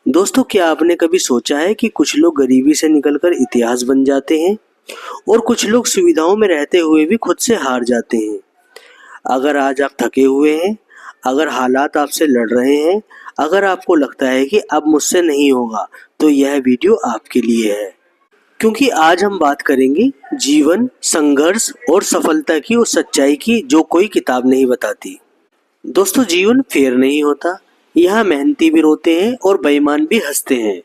दोस्तों, क्या आपने कभी सोचा है कि कुछ लोग गरीबी से निकलकर इतिहास बन जाते हैं और कुछ लोग सुविधाओं में रहते हुए भी खुद से हार जाते हैं। अगर आज आप थके हुए हैं, अगर हालात आपसे लड़ रहे हैं, अगर आपको लगता है कि अब मुझसे नहीं होगा, तो यह वीडियो आपके लिए है। क्योंकि आज हम बात करेंगे जीवन, संघर्ष और सफलता की उस सच्चाई की जो कोई किताब नहीं बताती। दोस्तों, जीवन फेयर नहीं होता। यहाँ मेहनती भी रोते हैं और बेईमान भी हंसते हैं।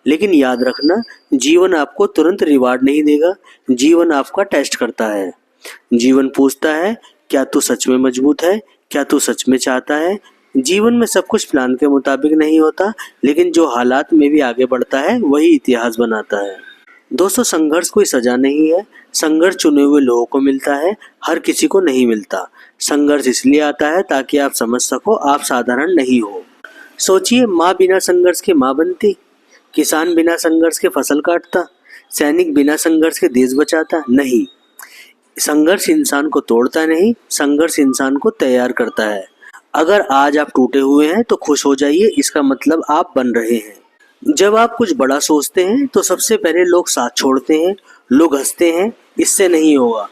लेकिन याद रखना, जीवन आपको तुरंत रिवार्ड नहीं देगा। जीवन आपका टेस्ट करता है। जीवन पूछता है, क्या तू सच में मजबूत है? क्या तू सच में चाहता है? जीवन में सब कुछ प्लान के मुताबिक नहीं होता, लेकिन जो हालात में भी आगे बढ़ता है वही इतिहास बनाता है। दोस्तों, संघर्ष कोई सजा नहीं है। संघर्ष चुने हुए लोगों को मिलता है, हर किसी को नहीं मिलता। संघर्ष इसलिए आता है ताकि आप समझ सको आप साधारण नहीं हो। सोचिए, माँ बिना संघर्ष के माँ बनती, किसान बिना संघर्ष के फसल काटता, सैनिक बिना संघर्ष के देश बचाता नहीं। संघर्ष इंसान को तोड़ता नहीं, संघर्ष इंसान को तैयार करता है। अगर आज आप टूटे हुए हैं तो खुश हो जाइए, इसका मतलब आप बन रहे हैं। जब आप कुछ बड़ा सोचते हैं तो सबसे पहले लोग साथ छोड़ते हैं, लोग हंसते हैं, इससे नहीं होगा।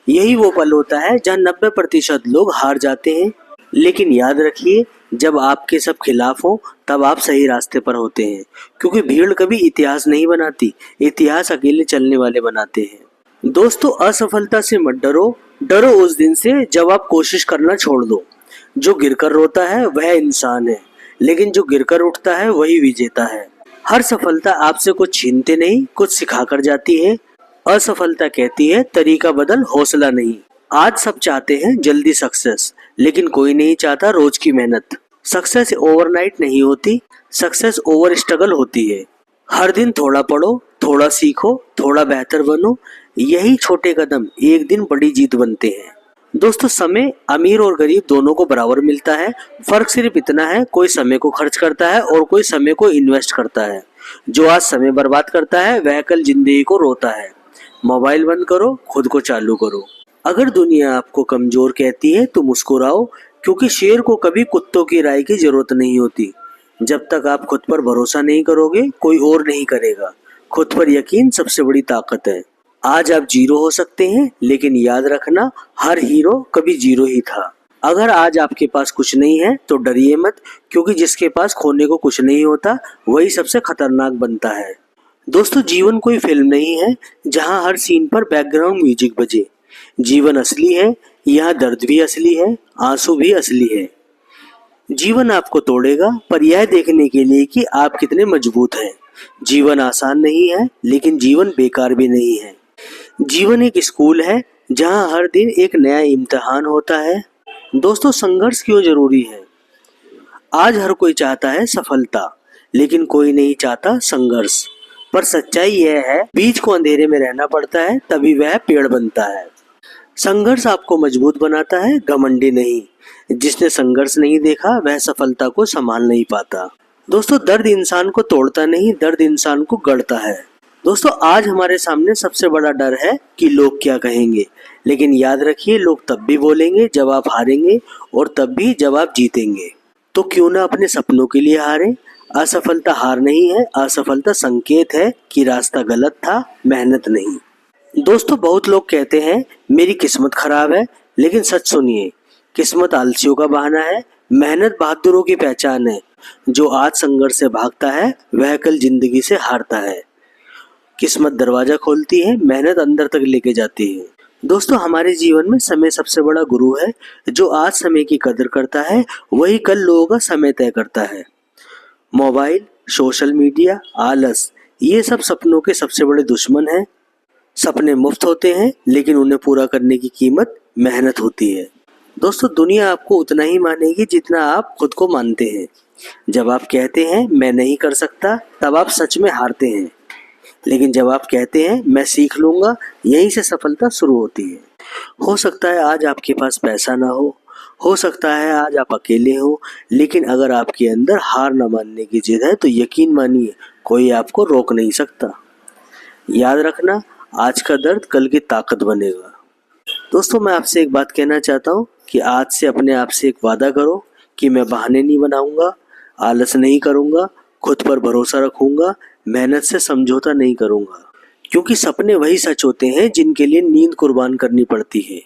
यही वो पल होता है जहाँ 90% लोग हार जाते हैं। लेकिन याद रखिए, जब आपके सब खिलाफ हो तब आप सही रास्ते पर होते हैं। क्योंकि भीड़ कभी इतिहास नहीं बनाती, इतिहास अकेले चलने वाले बनाते हैं। दोस्तों, असफलता से मत डरो, डरो उस दिन से जब आप कोशिश करना छोड़ दो। जो गिरकर रोता है वह इंसान है, लेकिन जो गिरकर उठता है वही विजेता है। हर सफलता आपसे कुछ छीनते नहीं, कुछ सिखा कर जाती है। असफलता कहती है, तरीका बदल, हौसला नहीं। आज सब चाहते हैं जल्दी सक्सेस, लेकिन कोई नहीं चाहता रोज की मेहनत। सक्सेस ओवरनाइट नहीं होती, सक्सेस ओवर स्ट्रगल होती है। हर दिन थोड़ा पढ़ो, थोड़ा सीखो, थोड़ा बेहतर बनो। यही छोटे कदम एक दिन बड़ी जीत बनते हैं। दोस्तों, समय अमीर और गरीब दोनों को बराबर मिलता है। फर्क सिर्फ इतना है, कोई समय को खर्च करता है और कोई समय को इन्वेस्ट करता है। जो आज समय बर्बाद करता है वह कल जिंदगी को रोता है। मोबाइल बंद करो, खुद को चालू करो। अगर दुनिया आपको कमजोर कहती है तो मुस्कुराओ, क्योंकि शेर को कभी कुत्तों की राय की जरूरत नहीं होती। जब तक आप खुद पर भरोसा नहीं करोगे, कोई और नहीं करेगा। खुद पर यकीन सबसे बड़ी ताकत है। आज आप जीरो हो सकते हैं, लेकिन याद रखना, हर हीरो कभी जीरो ही था। अगर आज आपके पास कुछ नहीं है तो डरिए मत, क्योंकि जिसके पास खोने को कुछ नहीं होता वही सबसे खतरनाक बनता है। दोस्तों, जीवन कोई फिल्म नहीं है जहां हर सीन पर बैकग्राउंड म्यूजिक बजे। जीवन असली है, यहाँ दर्द भी असली है, आंसू भी असली है। जीवन आपको तोड़ेगा, पर यह देखने के लिए कि आप कितने मजबूत हैं। जीवन आसान नहीं है, लेकिन जीवन बेकार भी नहीं है। जीवन एक स्कूल है जहां हर दिन एक नया इम्तिहान होता है। दोस्तों, संघर्ष क्यों जरूरी है? आज हर कोई चाहता है सफलता, लेकिन कोई नहीं चाहता संघर्ष। पर सच्चाई यह है, बीज को अंधेरे में रहना पड़ता है, तभी वह पेड़ बनता है। संघर्ष आपको मजबूत बनाता है, घमंडी नहीं। जिसने संघर्ष नहीं देखा वह सफलता को संभाल नहीं पाता। दोस्तों, दर्द इंसान को तोड़ता नहीं, दर्द इंसान को गढ़ता है। दोस्तों, आज हमारे सामने सबसे बड़ा डर है कि लोग क्या कहेंगे। लेकिन याद रखिए, लोग तब भी बोलेंगे जब आप हारेंगे, और तब भी जब आप जीतेंगे। तो क्यों ना अपने सपनों के लिए हारें। असफलता हार नहीं है, असफलता संकेत है कि रास्ता गलत था, मेहनत नहीं। दोस्तों, बहुत लोग कहते हैं मेरी किस्मत खराब है, लेकिन सच सुनिए, किस्मत आलसियों का बहाना है, मेहनत बहादुरों की पहचान है। जो आज संघर्ष से भागता है वह कल जिंदगी से हारता है। किस्मत दरवाजा खोलती है, मेहनत अंदर तक लेके जाती है। दोस्तों, हमारे जीवन में समय सबसे बड़ा गुरु है। जो आज समय की कदर करता है वही कल लोगों का समय तय करता है। मोबाइल, सोशल मीडिया, आलस, ये सब सपनों के सबसे बड़े दुश्मन हैं। सपने मुफ्त होते हैं, लेकिन उन्हें पूरा करने की कीमत मेहनत होती है। दोस्तों, दुनिया आपको उतना ही मानेगी जितना आप खुद को मानते हैं। जब आप कहते हैं मैं नहीं कर सकता, तब आप सच में हारते हैं। लेकिन जब आप कहते हैं मैं सीख लूंगा, यहीं से सफलता शुरू होती है। हो सकता है आज आपके पास पैसा ना हो सकता है आज आप अकेले हो, लेकिन अगर आपके अंदर हार न मानने की जिद है तो यकीन मानिए, कोई आपको रोक नहीं सकता। याद रखना, आज का दर्द कल की ताकत बनेगा। दोस्तों, मैं आपसे एक बात कहना चाहता हूँ कि आज से अपने आप से एक वादा करो कि मैं बहाने नहीं बनाऊंगा, आलस नहीं करूंगा, खुद पर भरोसा रखूंगा, मेहनत से समझौता नहीं करूंगा, क्योंकि सपने वही सच होते हैं जिनके लिए नींद कुर्बान करनी पड़ती है।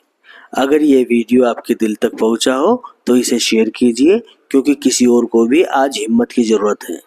अगर ये वीडियो आपके दिल तक पहुंचा हो तो इसे शेयर कीजिए, क्योंकि किसी और को भी आज हिम्मत की ज़रूरत है।